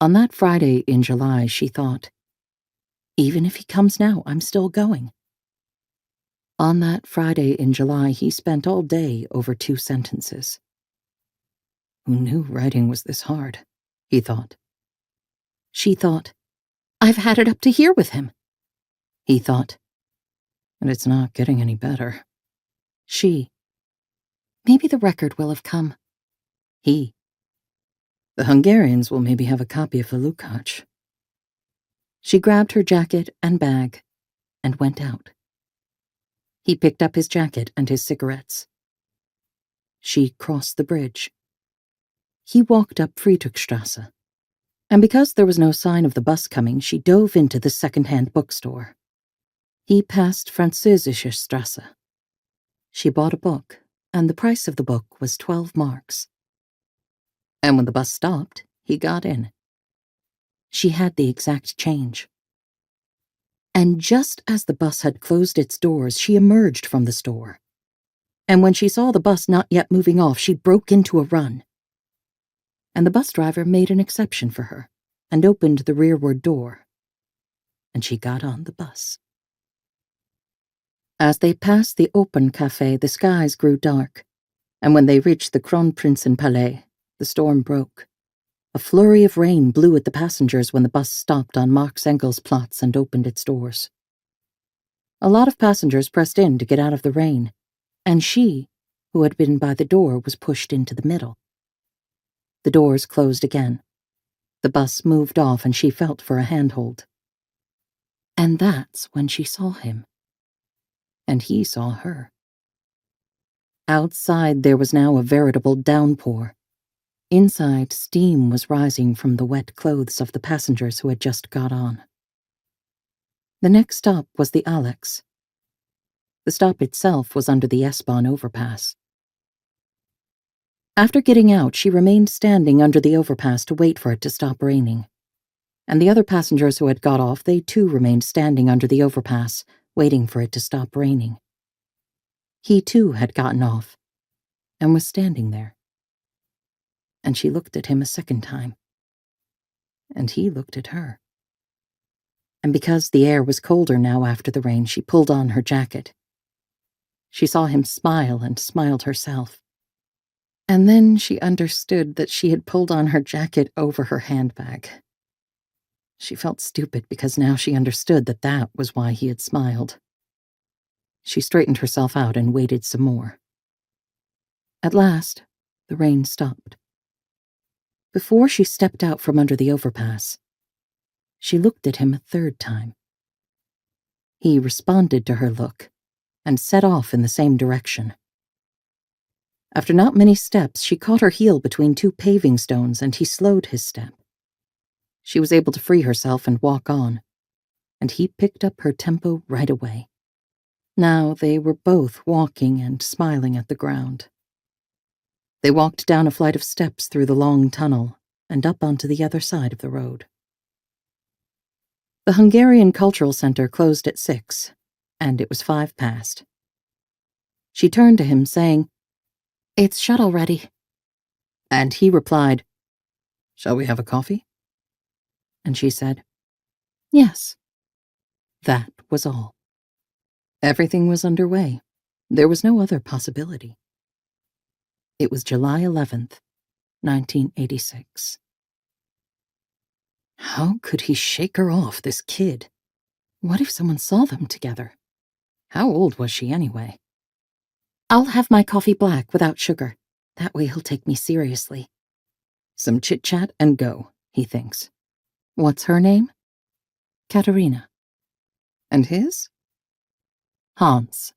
On that Friday in July, she thought, even if he comes now, I'm still going. On that Friday in July, he spent all day over 2 sentences. Who knew writing was this hard? He thought. She thought, I've had it up to here with him. He thought, and it's not getting any better. She, maybe the record will have come. He, the Hungarians will maybe have a copy of the Lukács. She grabbed her jacket and bag and went out. He picked up his jacket and his cigarettes. She crossed the bridge. He walked up Friedrichstrasse, and because there was no sign of the bus coming, she dove into the second-hand bookstore. He passed Französische Strasse. She bought a book, and the price of the book was 12 marks. And when the bus stopped, he got in. She had the exact change. And just as the bus had closed its doors, she emerged from the store. And when she saw the bus not yet moving off, she broke into a run. And the bus driver made an exception for her and opened the rearward door. And she got on the bus. As they passed the Open Café, the skies grew dark, and when they reached the Kronprinzenpalais, the storm broke. A flurry of rain blew at the passengers when the bus stopped on Marx Engels Platz and opened its doors. A lot of passengers pressed in to get out of the rain, and she, who had been by the door, was pushed into the middle. The doors closed again. The bus moved off and she felt for a handhold. And that's when she saw him. And he saw her. Outside there was now a veritable downpour. Inside, steam was rising from the wet clothes of the passengers who had just got on. The next stop was the Alex. The stop itself was under the S-Bahn overpass. After getting out, she remained standing under the overpass to wait for it to stop raining. And the other passengers who had got off, they too remained standing under the overpass, waiting for it to stop raining. He too had gotten off, and was standing there. And she looked at him a second time. And he looked at her. And because the air was colder now after the rain, she pulled on her jacket. She saw him smile and smiled herself. And then she understood that she had pulled on her jacket over her handbag. She felt stupid because now she understood that that was why he had smiled. She straightened herself out and waited some more. At last, the rain stopped. Before she stepped out from under the overpass, she looked at him a third time. He responded to her look and set off in the same direction. After not many steps, she caught her heel between 2 paving stones and he slowed his step. She was able to free herself and walk on, and he picked up her tempo right away. Now they were both walking and smiling at the ground. They walked down a flight of steps through the long tunnel and up onto the other side of the road. The Hungarian Cultural Center closed at 6, and it was 5 past. She turned to him, saying, "It's shuttle ready." And he replied, "Shall we have a coffee?" And she said, "Yes." That was all. Everything was underway. There was no other possibility. It was July 11th, 1986. How could he shake her off, this kid? What if someone saw them together? How old was she anyway? "I'll have my coffee black without sugar. That way he'll take me seriously." Some chit-chat and go, he thinks. What's her name? Katerina. And his? Hans.